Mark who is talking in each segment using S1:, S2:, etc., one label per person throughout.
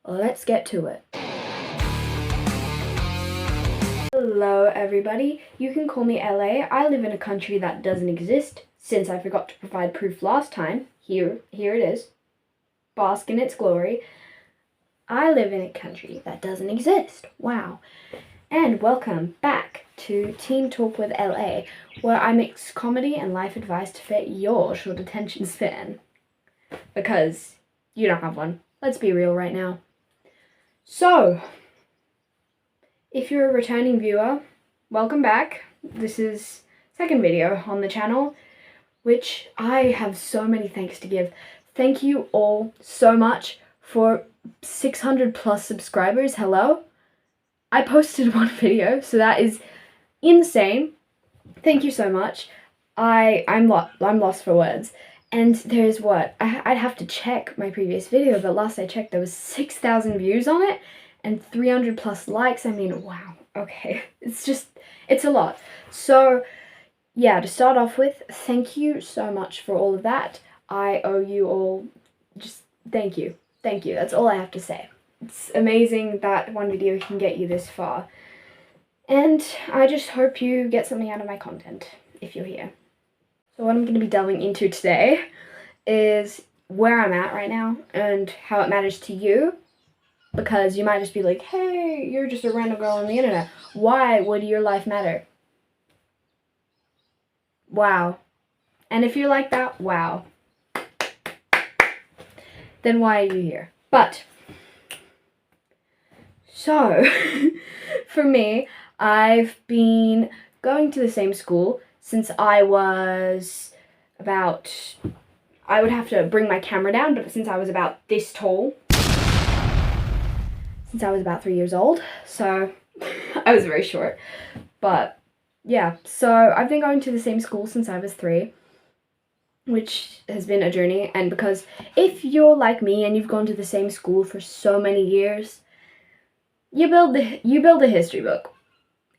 S1: let's get to it. Hello everybody, you can call me LA. I live in a country that doesn't exist, since I forgot to provide proof last time. Here it is. Bask in its glory. I live in a country that doesn't exist. Wow. And welcome back to Teen Talk with LA, where I mix comedy and life advice to fit your short attention span. Because you don't have one. Let's be real right now. So, if you're a returning viewer, welcome back. This is second video on the channel, which I have so many thanks to give. Thank you all so much for 600 plus subscribers. Hello? I posted one video, so that is insane. Thank you so much. I'm lost for words. And there's what? I'd have to check my previous video, but last I checked there was 6,000 views on it and 300 plus likes. I mean, wow. Okay. It's a lot. So, yeah, to start off with, thank you so much for all of that. I owe you all just thank you. Thank you. That's all I have to say. It's amazing that one video can get you this far. And I just hope you get something out of my content if you're here. So what I'm going to be delving into today is where I'm at right now and how it matters to you. Because you might just be like, hey, you're just a random girl on the internet. Why would your life matter? Wow. And if you're like that, wow. Then why are you here? But, so, for me, I've been going to the same school since I was about, I would have to bring my camera down, but since I was about this tall, since I was about 3 years old, so I was very short. But yeah, so I've been going to the same school since I was 3, which has been a journey. And because if you're like me and you've gone to the same school for so many years, you build a history book.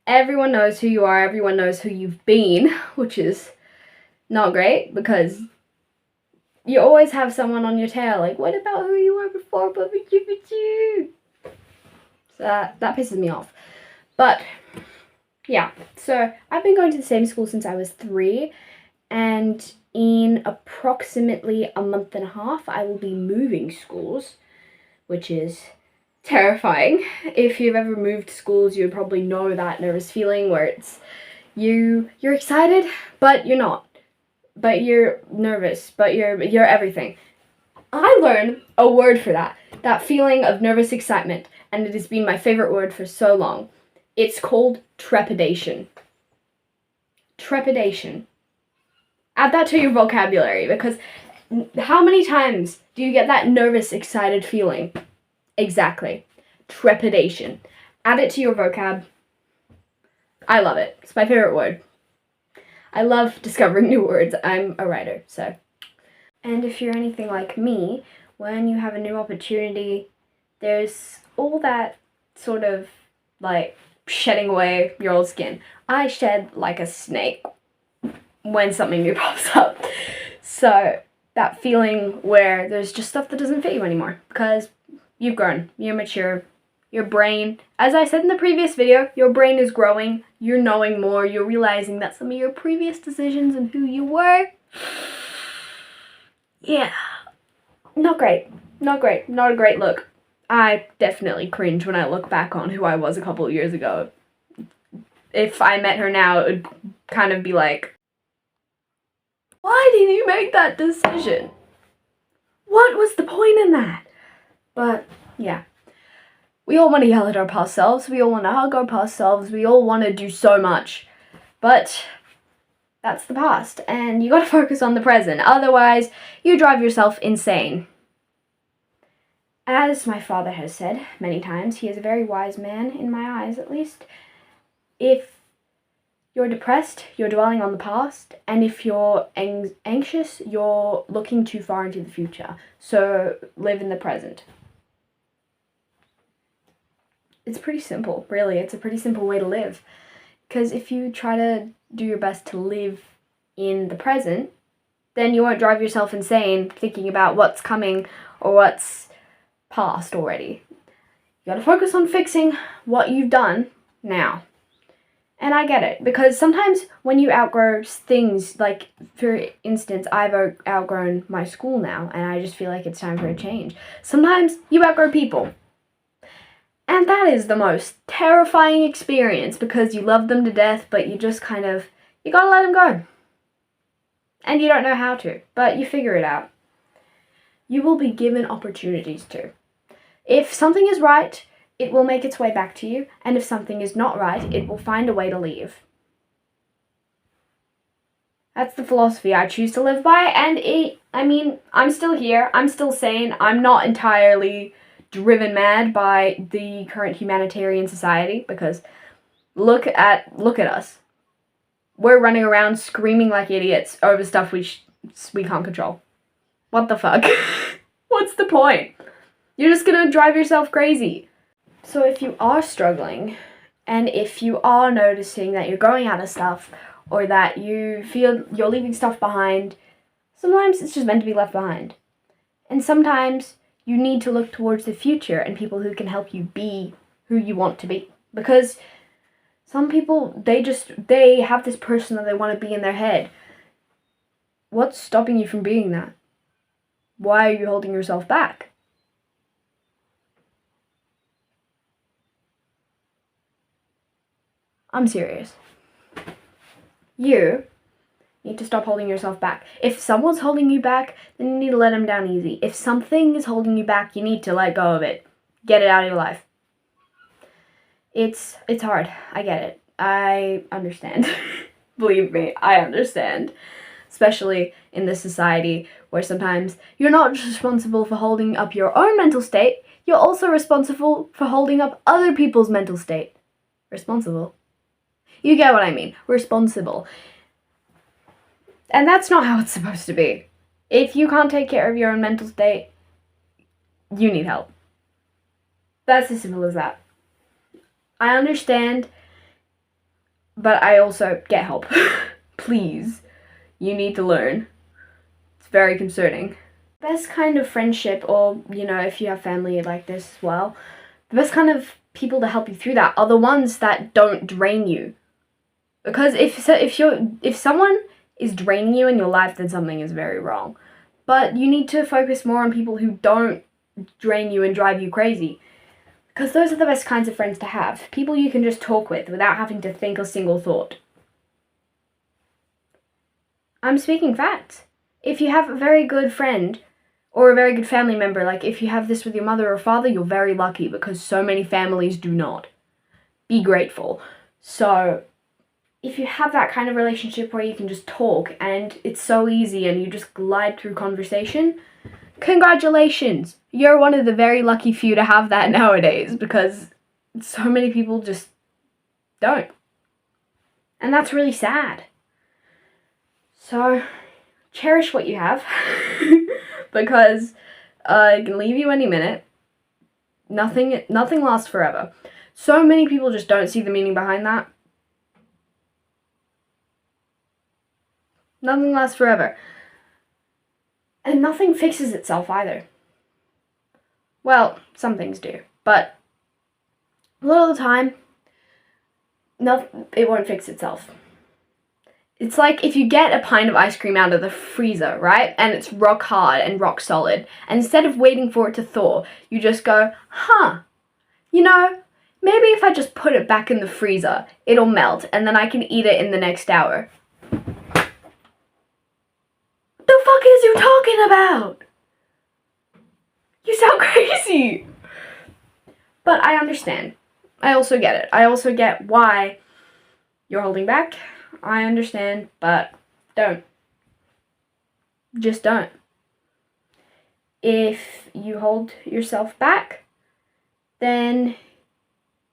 S1: Everyone knows who you are, everyone knows who you've been, which is not great because you always have someone on your tail, like, what about who you were before? So that pisses me off. But, yeah, so I've been going to the same school since I was 3, and in approximately a month and a half, I will be moving schools, which is terrifying. If you've ever moved schools, you would probably know that nervous feeling where it's you're excited, but you're not. But you're nervous, but you're everything. I learned a word for that feeling of nervous excitement, and it has been my favorite word for so long. It's called trepidation. Trepidation. Add that to your vocabulary, because how many times do you get that nervous, excited feeling? Exactly. Trepidation. Add it to your vocab. I love it. It's my favorite word. I love discovering new words. I'm a writer, so. And if you're anything like me, when you have a new opportunity, there's all that sort of, like, shedding away your old skin. I shed like a snake when something new pops up. So, that feeling where there's just stuff that doesn't fit you anymore, because you've grown, you're mature, your brain, as I said in the previous video, your brain is growing, you're knowing more, you're realizing that some of your previous decisions and who you were, yeah, not great, not a great look. I definitely cringe when I look back on who I was a couple of years ago. If I met her now, it would kind of be like, why did you make that decision? What was the point in that? But, yeah. We all want to yell at our past selves. We all want to hug our past selves. We all want to do so much. But that's the past. And you gotta focus on the present. Otherwise, you drive yourself insane. As my father has said many times, he is a very wise man, in my eyes at least. If you're depressed, you're dwelling on the past, and if you're anxious, you're looking too far into the future. So live in the present. It's pretty simple, really. It's a pretty simple way to live. Because if you try to do your best to live in the present, then you won't drive yourself insane thinking about what's coming or what's past already. You gotta focus on fixing what you've done now. And I get it, because sometimes when you outgrow things, like, for instance, I've outgrown my school now, and I just feel like it's time for a change. Sometimes you outgrow people. And that is the most terrifying experience, because you love them to death, but you just kind of, you gotta let them go. And you don't know how to, but you figure it out. You will be given opportunities to. If something is right, it will make its way back to you, and if something is not right, it will find a way to leave. That's the philosophy I choose to live by, and I'm still here, I'm still sane, I'm not entirely driven mad by the current humanitarian society, because look at us. We're running around screaming like idiots over stuff we can't control. What the fuck? What's the point? You're just gonna drive yourself crazy. So if you are struggling, and if you are noticing that you're going out of stuff, or that you feel you're leaving stuff behind, sometimes it's just meant to be left behind. And sometimes you need to look towards the future and people who can help you be who you want to be. Because some people, they have this person that they want to be in their head. What's stopping you from being that? Why are you holding yourself back? I'm serious. You need to stop holding yourself back. If someone's holding you back, then you need to let them down easy. If something is holding you back, you need to let go of it. Get it out of your life. It's hard. I get it. I understand. Believe me, I understand. Especially in this society where sometimes you're not just responsible for holding up your own mental state, you're also responsible for holding up other people's mental state. Responsible. You get what I mean. Responsible. And that's not how it's supposed to be. If you can't take care of your own mental state, you need help. That's as simple as that. I understand, but I also get help. Please. You need to learn. It's very concerning. Best kind of friendship, or, if you have family like this as well, the best kind of people to help you through that are the ones that don't drain you. Because if someone is draining you in your life, then something is very wrong. But you need to focus more on people who don't drain you and drive you crazy. Because those are the best kinds of friends to have. People you can just talk with without having to think a single thought. I'm speaking facts. If you have a very good friend or a very good family member, like if you have this with your mother or father, you're very lucky, because so many families do not. Be grateful. So if you have that kind of relationship where you can just talk and it's so easy and you just glide through conversation, congratulations! You're one of the very lucky few to have that nowadays, because so many people just don't. And that's really sad. So, cherish what you have, because it can leave you any minute. Nothing lasts forever. So many people just don't see the meaning behind that. Nothing lasts forever. And nothing fixes itself either. Well, some things do, but a lot of the time, it won't fix itself. It's like if you get a pint of ice cream out of the freezer, right? And it's rock hard and rock solid. And instead of waiting for it to thaw, you just go, maybe if I just put it back in the freezer, it'll melt and then I can eat it in the next hour. The fuck is you talking about? You sound crazy. But I understand. I also get it. I also get why you're holding back. I understand, but don't. Just don't. If you hold yourself back, then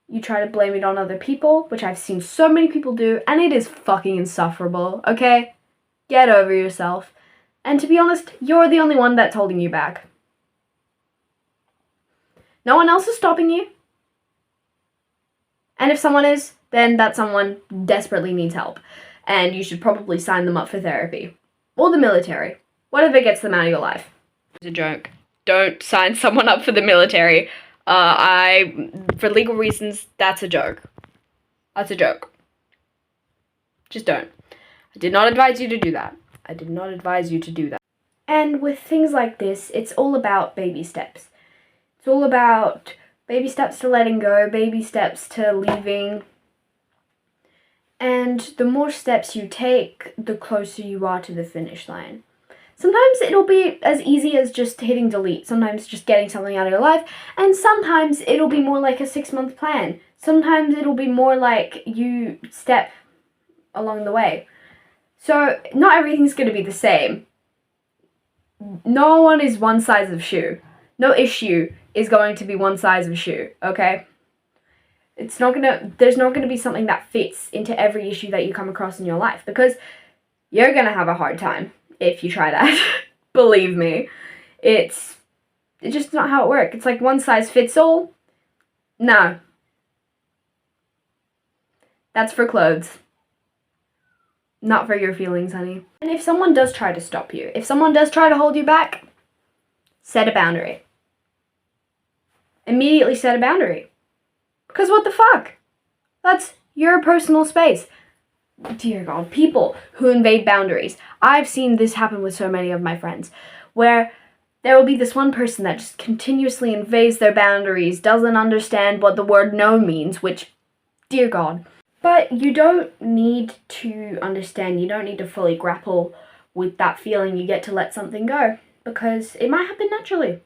S1: you try to blame it on other people, which I've seen so many people do, and it is fucking insufferable, okay? Get over yourself. And to be honest, you're the only one that's holding you back. No one else is stopping you. And if someone is, then that someone desperately needs help. And you should probably sign them up for therapy. Or the military. Whatever gets them out of your life. It's a joke. Don't sign someone up for the military. For legal reasons, that's a joke. That's a joke. Just don't. I did not advise you to do that. I did not advise you to do that. And with things like this, it's all about baby steps. It's all about baby steps to letting go, baby steps to leaving. And the more steps you take, the closer you are to the finish line. Sometimes it'll be as easy as just hitting delete, sometimes just getting something out of your life, and sometimes it'll be more like a 6-month plan. Sometimes it'll be more like you step along the way. So not everything's going to be the same. No one is one size of shoe. No issue is going to be one size of shoe, okay? There's not gonna be something that fits into every issue that you come across in your life, because you're gonna have a hard time if you try that. Believe me. It's just not how it works. It's like one size fits all. No. That's for clothes. Not for your feelings, honey. And if someone does try to stop you, if someone does try to hold you back, set a boundary. Immediately set a boundary. Because what the fuck? That's your personal space. Dear God, people who invade boundaries. I've seen this happen with so many of my friends, where there will be this one person that just continuously invades their boundaries, doesn't understand what the word no means, which, dear God. But you don't need to understand, you don't need to fully grapple with that feeling. You get to let something go, because it might happen naturally.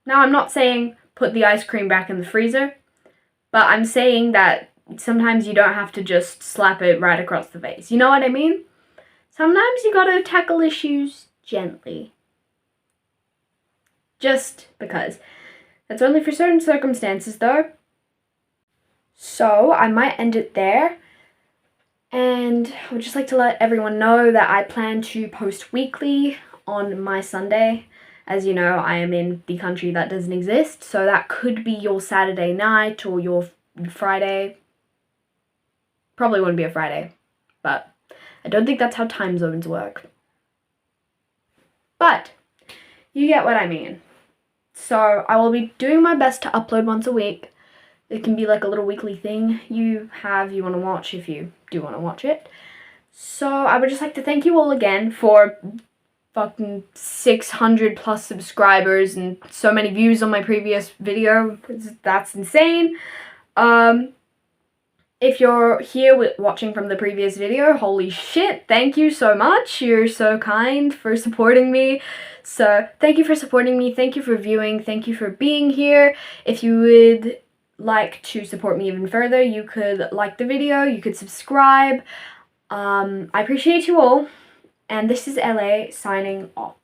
S1: Now, I'm not saying put the ice cream back in the freezer, but I'm saying that sometimes you don't have to just slap it right across the face. You know what I mean? Sometimes you gotta tackle issues gently. Just because. That's only for certain circumstances, though. So, I might end it there. And I would just like to let everyone know that I plan to post weekly on my Sunday. As you know, I am in the country that doesn't exist, so that could be your Saturday night or your Friday. Probably wouldn't be a Friday, but I don't think that's how time zones work. But you get what I mean. So I will be doing my best to upload once a week. It can be like a little weekly thing you want to watch if you do want to watch it. So I would just like to thank you all again for fucking 600 plus subscribers and so many views on my previous video. That's insane. If you're here watching from the previous video, holy shit, thank you so much. You're so kind for supporting me. So thank you for supporting me. Thank you for viewing. Thank you for being here. If you would like to support me even further, you could like the video, you could subscribe. I appreciate you all. And this is LA signing off.